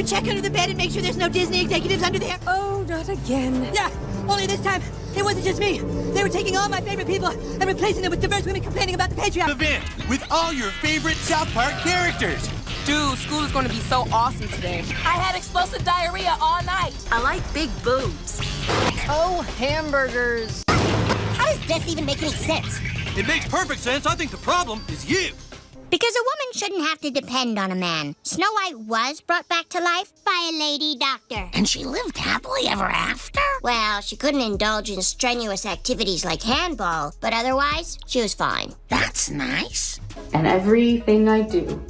You check under the bed and make sure there's no Disney executives under there. Oh, not again. Yeah, only this time, it wasn't just me. They were taking all my favorite people and replacing them with diverse women complaining about the patriarchy. Event with all your favorite South Park characters. Dude, school is going to be so awesome today. I had explosive diarrhea all night. I like big boobs. Oh, hamburgers. How does this even make any sense? It makes perfect sense. I think the problem is you. Because a woman shouldn't have to depend on a man. Snow White was brought back to life by a lady doctor. And she lived happily ever after? Well, she couldn't indulge in strenuous activities like handball, but otherwise, she was fine. That's nice. And everything I do,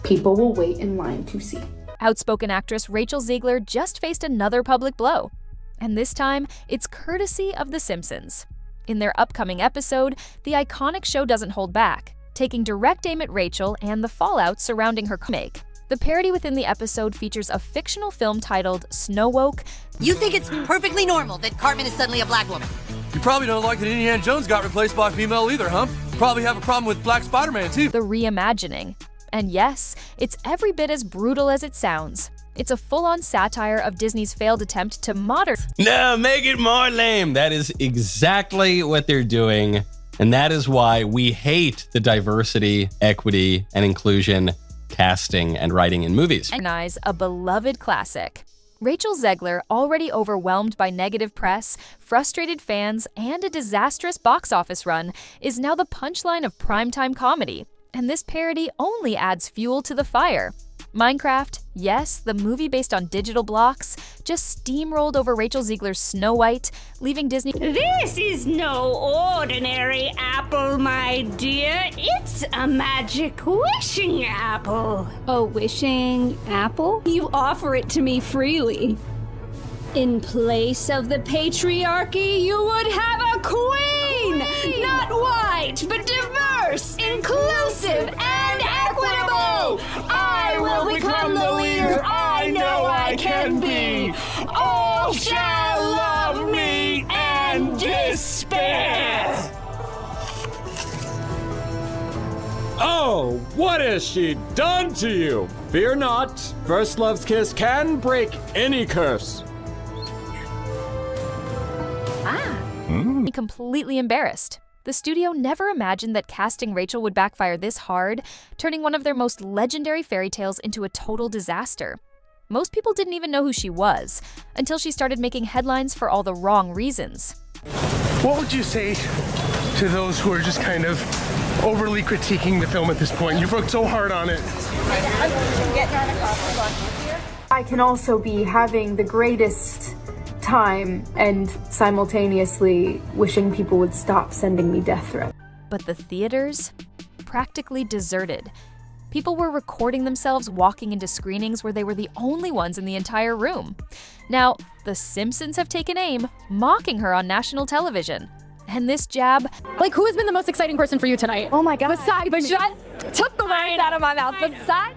people will wait in line to see. Outspoken actress Rachel Zegler just faced another public blow. And this time, it's courtesy of The Simpsons. In their upcoming episode, the iconic show doesn't hold back, taking direct aim at Rachel and the fallout surrounding her remake. The parody within the episode features a fictional film titled Snow Woke. You think it's perfectly normal that Cartman is suddenly a black woman? You probably don't like that Indiana Jones got replaced by a female either, huh? Probably have a problem with Black Spider-Man too. The reimagining. And yes, it's every bit as brutal as it sounds. It's a full-on satire of Disney's failed attempt to modernize. No, make it more lame. That is exactly what they're doing. And that is why we hate the diversity, equity, and inclusion casting and writing in movies. A beloved classic. Rachel Zegler, already overwhelmed by negative press, frustrated fans, and a disastrous box office run, is now the punchline of primetime comedy. And this parody only adds fuel to the fire. Minecraft, yes, the movie based on digital blocks, just steamrolled over Rachel Zegler's Snow White, leaving Disney. This is no ordinary apple, my dear. It's a magic wishing apple. A wishing apple? You offer it to me freely. In place of the patriarchy, you would have a queen! Not white, but diverse, inclusive, and equitable! I will become the leader I know I can be! All shall love me and despair! Oh, what has she done to you? Fear not, first love's kiss can break any curse. Completely embarrassed. The studio never imagined that casting Rachel would backfire this hard, turning one of their most legendary fairy tales into a total disaster. Most people didn't even know who she was, until she started making headlines for all the wrong reasons. What would you say to those who are just kind of overly critiquing the film at this point? You've worked so hard on it. I can also be having the greatest time and simultaneously wishing people would stop sending me death threats. But the theaters? Practically deserted. People were recording themselves walking into screenings where they were the only ones in the entire room. Now, The Simpsons have taken aim, mocking her on national television. And this jab... Like, who has been the most exciting person for you tonight? Oh my god. Besides, but shut took the word out of my mouth. Besides...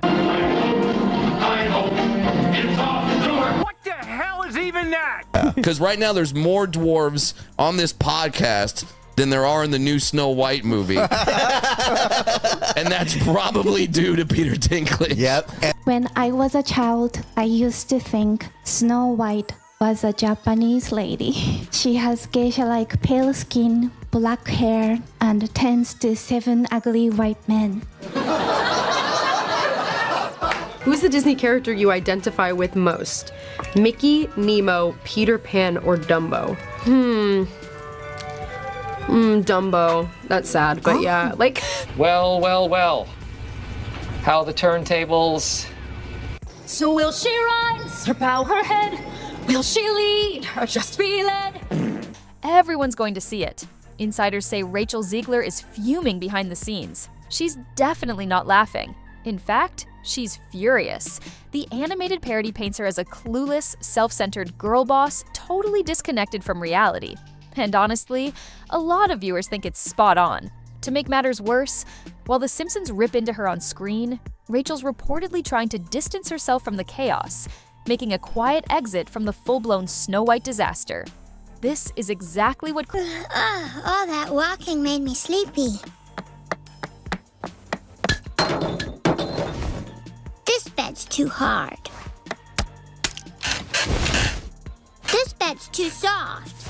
What the hell is even that? Because right now there's more dwarves on this podcast than there are in the new Snow White movie. And that's probably due to Peter Dinklage. Yep. When I was a child, I used to think Snow White was a Japanese lady. She has geisha-like pale skin, black hair, and tends to 7 ugly white men. Who's the Disney character you identify with most? Mickey, Nemo, Peter Pan, or Dumbo? Dumbo. That's sad, but yeah, like... Well. How the turntables... So will she rise or bow her head? Will she lead or just be led? Everyone's going to see it. Insiders say Rachel Zegler is fuming behind the scenes. She's definitely not laughing. In fact, she's furious. The animated parody paints her as a clueless, self-centered girl boss, totally disconnected from reality. And honestly, a lot of viewers think it's spot on. To make matters worse, while The Simpsons rip into her on screen, Rachel's reportedly trying to distance herself from the chaos, making a quiet exit from the full-blown Snow White disaster. This is exactly what... all that walking made me sleepy. This bed bed's too hard. This bed's too soft.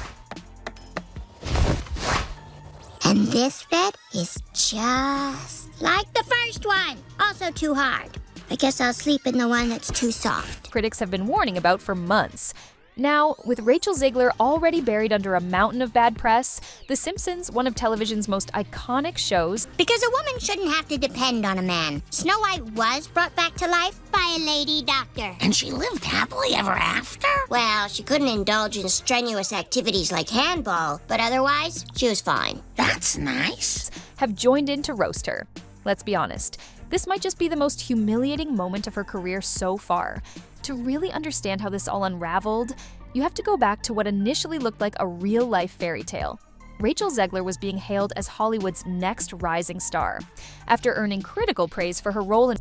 And this bed is just like the first one. Also too hard. I guess I'll sleep in the one that's too soft. Critics have been warning about for months. Now, with Rachel Zegler already buried under a mountain of bad press, The Simpsons, one of television's most iconic shows, because a woman shouldn't have to depend on a man. Snow White was brought back to life by a lady doctor. And she lived happily ever after? Well, she couldn't indulge in strenuous activities like handball, but otherwise, she was fine. That's nice. Have joined in to roast her. Let's be honest, this might just be the most humiliating moment of her career so far. To really understand how this all unraveled, you have to go back to what initially looked like a real-life fairy tale. Rachel Zegler was being hailed as Hollywood's next rising star, after earning critical praise for her role in...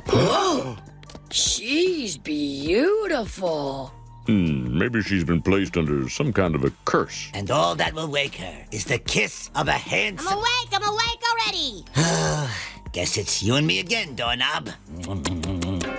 Whoa! She's beautiful. Maybe she's been placed under some kind of a curse. And all that will wake her is the kiss of a handsome... I'm awake already! Guess it's you and me again, doorknob.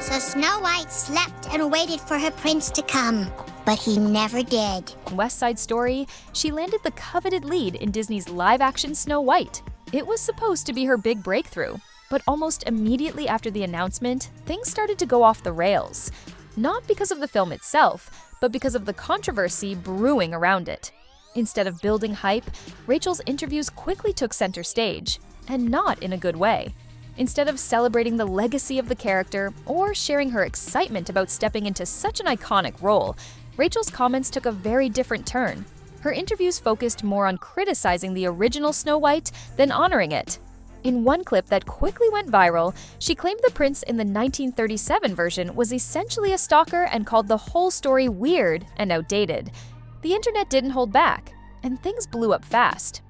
So Snow White slept and waited for her prince to come, but he never did. In West Side Story, she landed the coveted lead in Disney's live-action Snow White. It was supposed to be her big breakthrough, but almost immediately after the announcement, things started to go off the rails. Not because of the film itself, but because of the controversy brewing around it. Instead of building hype, Rachel's interviews quickly took center stage, and not in a good way. Instead of celebrating the legacy of the character or sharing her excitement about stepping into such an iconic role, Rachel's comments took a very different turn. Her interviews focused more on criticizing the original Snow White than honoring it. In one clip that quickly went viral, she claimed the prince in the 1937 version was essentially a stalker and called the whole story weird and outdated. The internet didn't hold back, and things blew up fast.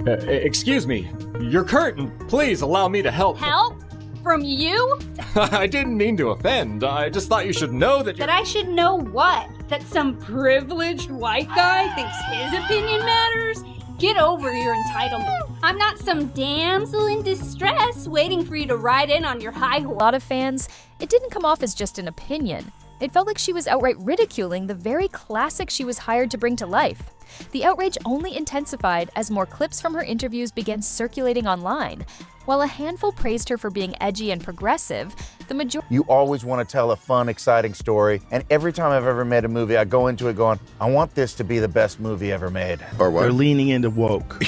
Excuse me. Your curtain. Please allow me to help. Help? From you? I didn't mean to offend. I just thought you should know that That I should know what? That some privileged white guy thinks his opinion matters? Get over your entitlement. I'm not some damsel in distress waiting for you to ride in on your high horse. A lot of fans, it didn't come off as just an opinion. It felt like she was outright ridiculing the very classic she was hired to bring to life. The outrage only intensified as more clips from her interviews began circulating online. While a handful praised her for being edgy and progressive, the majority... You always want to tell a fun, exciting story, and every time I've ever made a movie, I go into it going, I want this to be the best movie ever made. Or what? They're leaning into woke.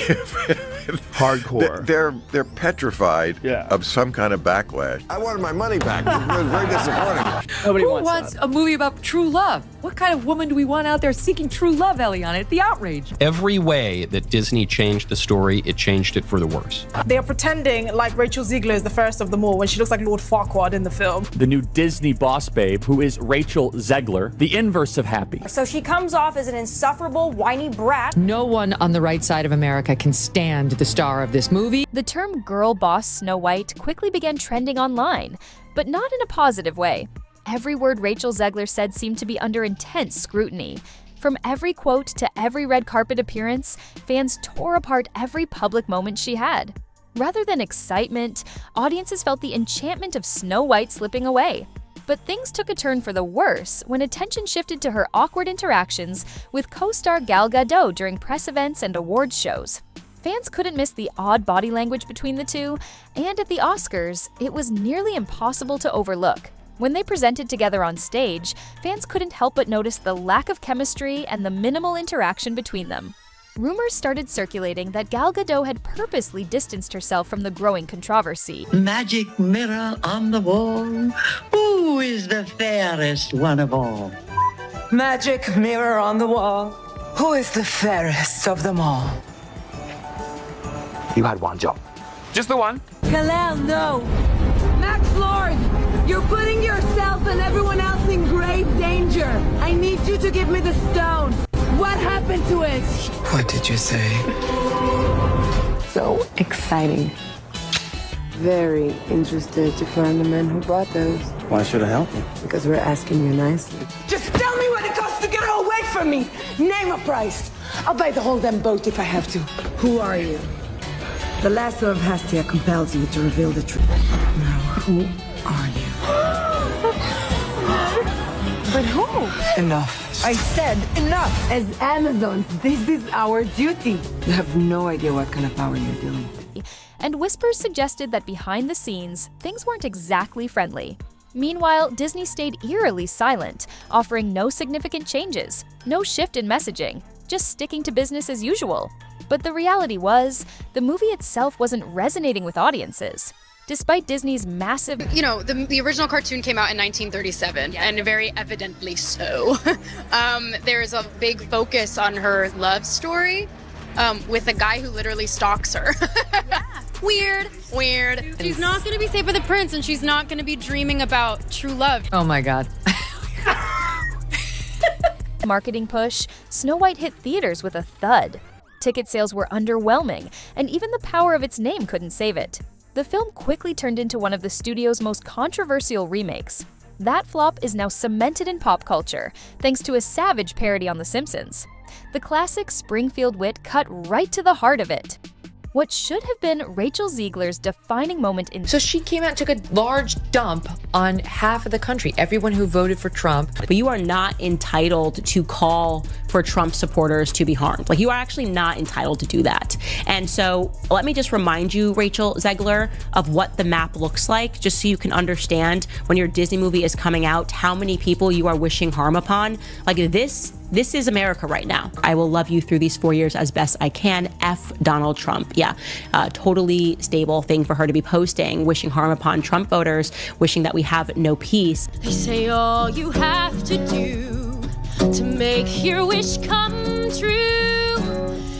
Hardcore. They're petrified of some kind of backlash. I wanted my money back. It was very disappointing. Nobody wants a movie about true love? What kind of woman do we want out there seeking true love, Eliana? The outrage. Every way that Disney changed the story, it changed it for the worse. They are pretending like Rachel Zegler is the first of them all when she looks like Lord Farquaad in the film. The new Disney boss babe, who is Rachel Zegler, the inverse of happy. So she comes off as an insufferable, whiny brat. No one on the right side of America can stand the star of this movie. The term girl boss Snow White quickly began trending online, but not in a positive way. Every word Rachel Zegler said seemed to be under intense scrutiny. From every quote to every red carpet appearance, fans tore apart every public moment she had. Rather than excitement, audiences felt the enchantment of Snow White slipping away. But things took a turn for the worse when attention shifted to her awkward interactions with co-star Gal Gadot during press events and awards shows. Fans couldn't miss the odd body language between the two, and at the Oscars, it was nearly impossible to overlook. When they presented together on stage, fans couldn't help but notice the lack of chemistry and the minimal interaction between them. Rumors started circulating that Gal Gadot had purposely distanced herself from the growing controversy. Magic mirror on the wall, who is the fairest one of all? Magic mirror on the wall, who is the fairest of them all? You had one job. Just the one. Kal-El, no. Max Lord, you're putting yourself and everyone else in grave danger. I need you to give me the stone. What happened to it? What did you say? So exciting. Very interested to find the men who brought those. Why should I help you? Because we're asking you nicely. Just tell me what it costs to get her away from me. Name a price. I'll buy the whole damn boat if I have to. Who are you? The lasso of Hastia compels you to reveal the truth. Now, who are you? But who? Enough. I said enough. As Amazons, this is our duty. You have no idea what kind of power you're dealing with. And whispers suggested that behind the scenes, things weren't exactly friendly. Meanwhile, Disney stayed eerily silent, offering no significant changes, no shift in messaging, just sticking to business as usual. But the reality was, the movie itself wasn't resonating with audiences. Despite Disney's massive... You know, the original cartoon came out in 1937, and very evidently so. There's a big focus on her love story with a guy who literally stalks her. Weird. She's not going to be safe with the prince, and she's not going to be dreaming about true love. Oh my God. Marketing push, Snow White hit theaters with a thud. Ticket sales were underwhelming, and even the power of its name couldn't save it. The film quickly turned into one of the studio's most controversial remakes. That flop is now cemented in pop culture, thanks to a savage parody on The Simpsons. The classic Springfield wit cut right to the heart of it. What should have been Rachel Zegler's defining moment in... So she came out and took a large dump on half of the country, everyone who voted for Trump. But you are not entitled to call for Trump supporters to be harmed. Like, you are actually not entitled to do that. And so let me just remind you, Rachel Zegler, of what the map looks like, just so you can understand when your Disney movie is coming out, how many people you are wishing harm upon. Like, this is America right now. I will love you through these 4 years as best I can. F Donald Trump. Yeah, totally stable thing for her to be posting, wishing harm upon Trump voters, wishing that we have no peace. They say all you have to do to make your wish come true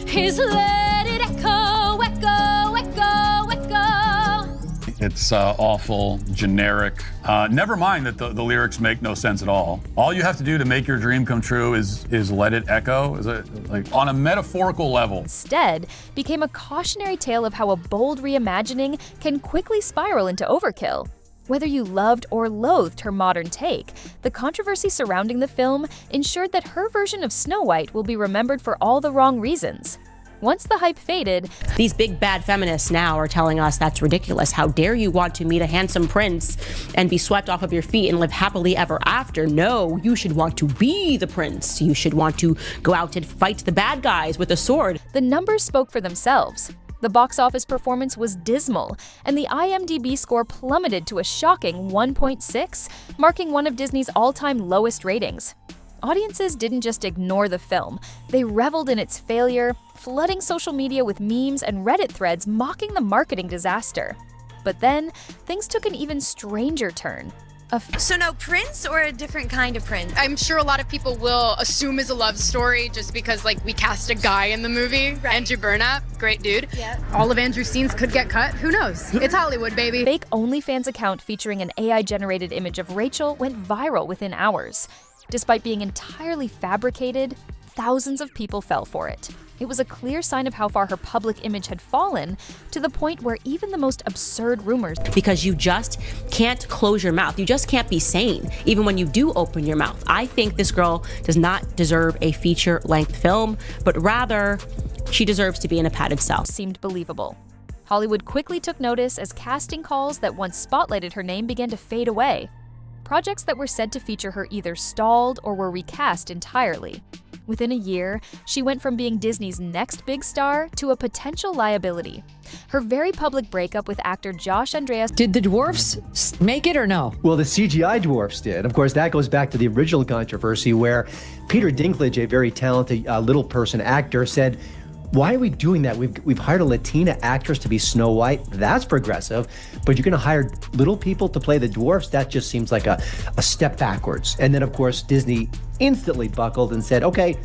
is let it echo, echo, echo, echo. It's awful, generic. Never mind that the lyrics make no sense at all. All you have to do to make your dream come true is let it echo. Is it like on a metaphorical level? Instead, became a cautionary tale of how a bold reimagining can quickly spiral into overkill. Whether you loved or loathed her modern take, the controversy surrounding the film ensured that her version of Snow White will be remembered for all the wrong reasons. Once the hype faded, these big bad feminists now are telling us that's ridiculous. How dare you want to meet a handsome prince and be swept off of your feet and live happily ever after? No, you should want to be the prince. You should want to go out and fight the bad guys with a sword. The numbers spoke for themselves. The box office performance was dismal, and the IMDb score plummeted to a shocking 1.6, marking one of Disney's all-time lowest ratings. Audiences didn't just ignore the film, they reveled in its failure, flooding social media with memes and Reddit threads mocking the marketing disaster. But then, things took an even stranger turn. So no prince or a different kind of prince? I'm sure a lot of people will assume it's a love story just because, like, we cast a guy in the movie. Right. Andrew Burnap, great dude. Yeah. All of Andrew's scenes could get cut. Who knows? It's Hollywood, baby. Fake OnlyFans account featuring an AI-generated image of Rachel went viral within hours. Despite being entirely fabricated, thousands of people fell for it. It was a clear sign of how far her public image had fallen, to the point where even the most absurd rumors... Because you just can't close your mouth. You just can't be sane, even when you do open your mouth. I think this girl does not deserve a feature-length film, but rather, she deserves to be in a padded cell. Seemed believable. Hollywood quickly took notice as casting calls that once spotlighted her name began to fade away. Projects that were said to feature her either stalled or were recast entirely. Within a year, she went from being Disney's next big star to a potential liability. Her very public breakup with actor Josh Andreas... Did the dwarfs make it or no? Well, the CGI dwarfs did. Of course, that goes back to the original controversy where Peter Dinklage, a very talented little person actor, said, why are we doing that? We've hired a Latina actress to be Snow White. That's progressive. But you're going to hire little people to play the dwarfs? That just seems like a step backwards. And then, of course, Disney instantly buckled and said, okay,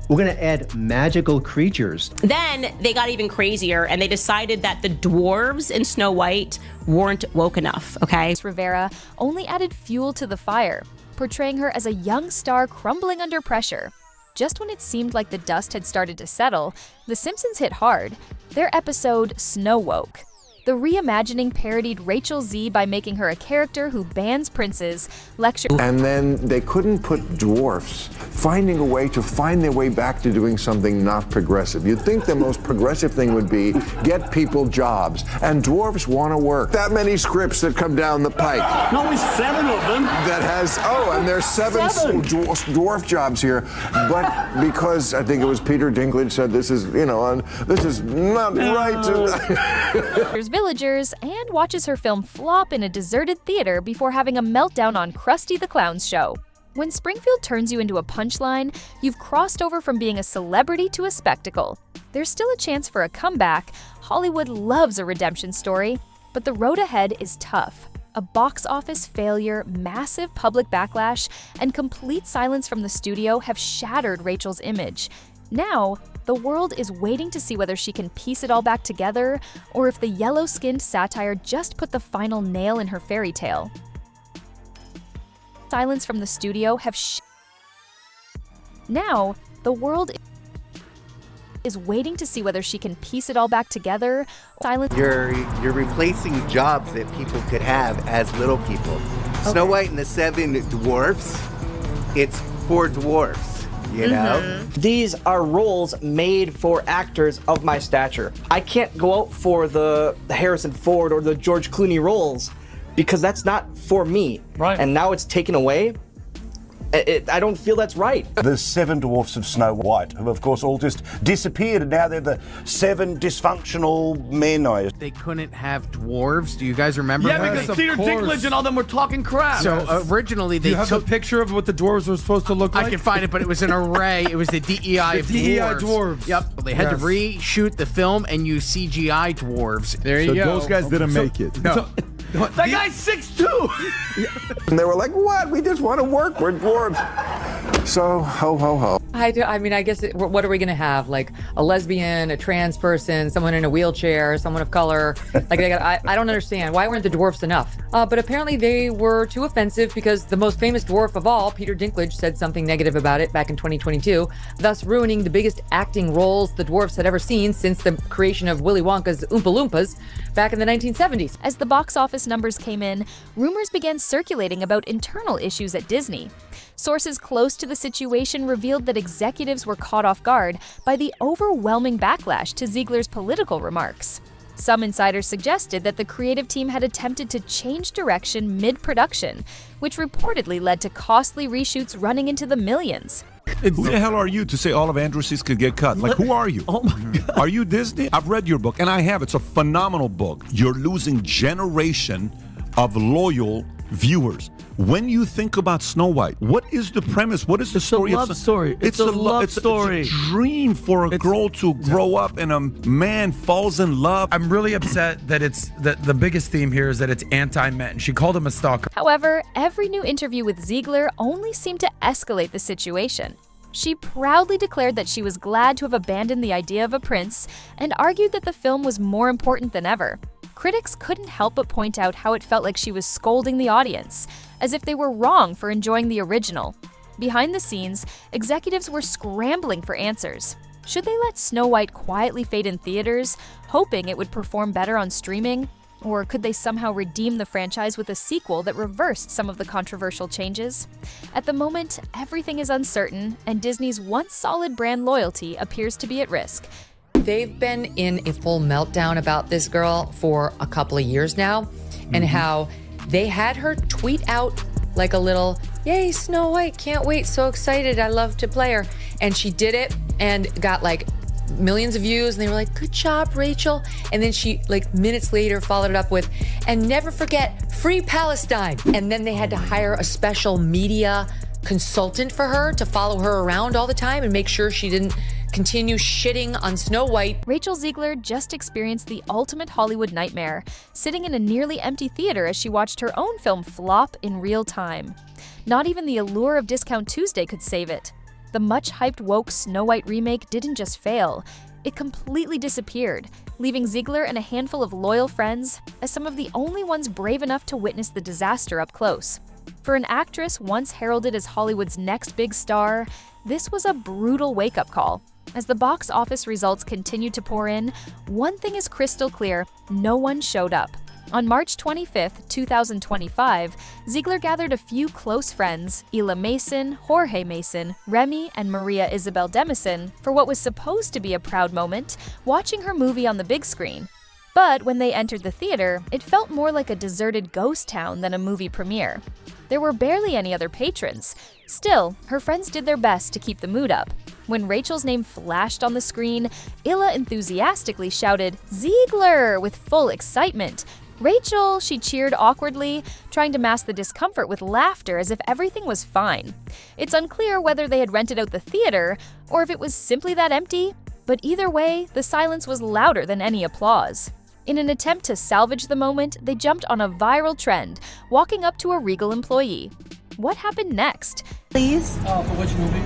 we're going to add magical creatures. Then they got even crazier and they decided that the dwarves in Snow White weren't woke enough, okay? Rivera only added fuel to the fire, portraying her as a young star crumbling under pressure. Just when it seemed like the dust had started to settle, The Simpsons hit hard. Their episode, Snow Woke. The reimagining parodied Rachel Z by making her a character who bans princes, And then they couldn't put dwarfs finding a way to find their way back to doing something not progressive. You'd think the most progressive thing would be get people jobs, and dwarfs want to work. That many scripts that come down the pike. No, only 7 of them. That has, and there's 7 dwarf jobs here. But because I think it was Peter Dinklage said this is, this is not right. There's villagers and watches her film flop in a deserted theater before having a meltdown on Krusty the Clown's show. When Springfield turns you into a punchline, you've crossed over from being a celebrity to a spectacle. There's still a chance for a comeback. Hollywood loves a redemption story, but the road ahead is tough. A box office failure, massive public backlash, and complete silence from the studio have shattered Rachel's image. Now, the world is waiting to see whether she can piece it all back together, or if the yellow-skinned satire just put the final nail in her fairy tale. Silence from the studio have Now, the world is waiting to see whether she can piece it all back together. Silence. You're replacing jobs that people could have as little people. Okay. Snow White and the 7 Dwarfs, it's for dwarfs, you know? These are roles made for actors of my stature. I can't go out for the Harrison Ford or the George Clooney roles because that's not for me. Right. And now it's taken away. I don't feel that's right. The 7 dwarfs of Snow White have, of course, all just disappeared, and now they're the 7 dysfunctional men. They couldn't have dwarves. Do you guys remember? Yeah, because Peter Dinklage and all them were talking crap. So originally they took a picture of what the dwarves were supposed to look like. I can find it, but it was an array. It was the DEI of dwarves. Yep. They had to reshoot the film and use CGI dwarves. There you go. So those guys didn't make it. No. That guy's 6'2". And they were like, what? We just want to work. We're dwarves. So, ho, ho, ho. I guess, what are we going to have? Like a lesbian, a trans person, someone in a wheelchair, someone of color? Like, I don't understand. Why weren't the dwarfs enough? But apparently they were too offensive because the most famous dwarf of all, Peter Dinklage, said something negative about it back in 2022, thus ruining the biggest acting roles the dwarfs had ever seen since the creation of Willy Wonka's Oompa Loompas back in the 1970s. As the box office numbers came in, rumors began circulating about internal issues at Disney. Sources close to the situation revealed that executives were caught off guard by the overwhelming backlash to Zegler's political remarks. Some insiders suggested that the creative team had attempted to change direction mid-production, which reportedly led to costly reshoots running into the millions. Who the hell are you to say all of Andrew's could get cut? Like, who are you? Oh my God. Are you Disney? I've read your book, and I have. It's a phenomenal book. You're losing generation of loyal viewers. When you think about Snow White, what is the premise? What is the story? It's a love story. It's a love story. It's a dream for a girl to grow up and a man falls in love. I'm really upset that the biggest theme here is that it's anti-men. She called him a stalker. However, every new interview with Zegler only seemed to escalate the situation. She proudly declared that she was glad to have abandoned the idea of a prince and argued that the film was more important than ever. Critics couldn't help but point out how it felt like she was scolding the audience, as if they were wrong for enjoying the original. Behind the scenes, executives were scrambling for answers. Should they let Snow White quietly fade in theaters, hoping it would perform better on streaming? Or could they somehow redeem the franchise with a sequel that reversed some of the controversial changes? At the moment, everything is uncertain, and Disney's once solid brand loyalty appears to be at risk. They've been in a full meltdown about this girl for a couple of years now, and how they had her tweet out like a little, yay, Snow White, can't wait, so excited, I love to play her. And she did it and got like millions of views, and they were like, good job, Rachel. And then she, like minutes later, followed it up with, and never forget, free Palestine. And then they had to hire a special media consultant for her to follow her around all the time and make sure she didn't continue shitting on Snow White. Rachel Zegler just experienced the ultimate Hollywood nightmare, sitting in a nearly empty theater as she watched her own film flop in real time. Not even the allure of Discount Tuesday could save it. The much-hyped woke Snow White remake didn't just fail, it completely disappeared, leaving Zegler and a handful of loyal friends as some of the only ones brave enough to witness the disaster up close. For an actress once heralded as Hollywood's next big star, this was a brutal wake-up call. As the box office results continued to pour in, one thing is crystal clear: no one showed up. On March 25, 2025, Zegler gathered a few close friends, Ela Mason, Jorge Mason, Remy, and Maria Isabel Demison, for what was supposed to be a proud moment, watching her movie on the big screen. But when they entered the theater, it felt more like a deserted ghost town than a movie premiere. There were barely any other patrons. Still, her friends did their best to keep the mood up. When Rachel's name flashed on the screen, Ela enthusiastically shouted, "Zegler!" with full excitement. "Rachel!" she cheered awkwardly, trying to mask the discomfort with laughter as if everything was fine. It's unclear whether they had rented out the theater or if it was simply that empty, but either way, the silence was louder than any applause. In an attempt to salvage the moment, they jumped on a viral trend, walking up to a Regal employee. What happened next? Please? For which movie?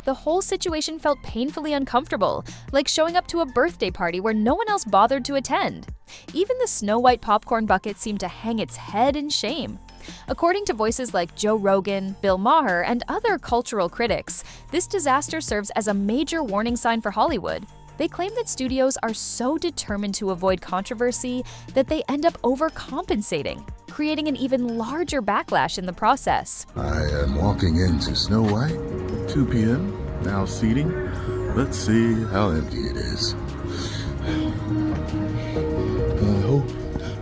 The whole situation felt painfully uncomfortable, like showing up to a birthday party where no one else bothered to attend. Even the Snow White popcorn bucket seemed to hang its head in shame. According to voices like Joe Rogan, Bill Maher, and other cultural critics, this disaster serves as a major warning sign for Hollywood. They claim that studios are so determined to avoid controversy that they end up overcompensating, creating an even larger backlash in the process. I am walking into Snow White, 2 p.m., now seating. Let's see how empty it is.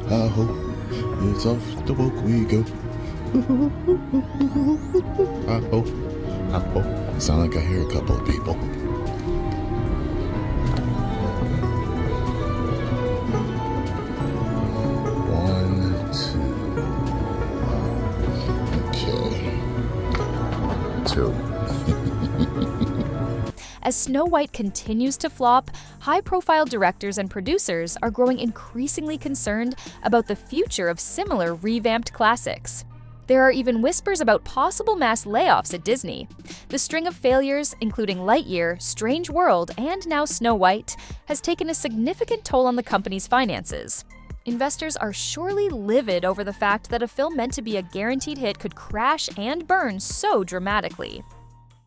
I hope it's off the book we go. I hope. Sound like I hear a couple of people. As Snow White continues to flop, high-profile directors and producers are growing increasingly concerned about the future of similar revamped classics. There are even whispers about possible mass layoffs at Disney. The string of failures, including Lightyear, Strange World, and now Snow White, has taken a significant toll on the company's finances. Investors are surely livid over the fact that a film meant to be a guaranteed hit could crash and burn so dramatically.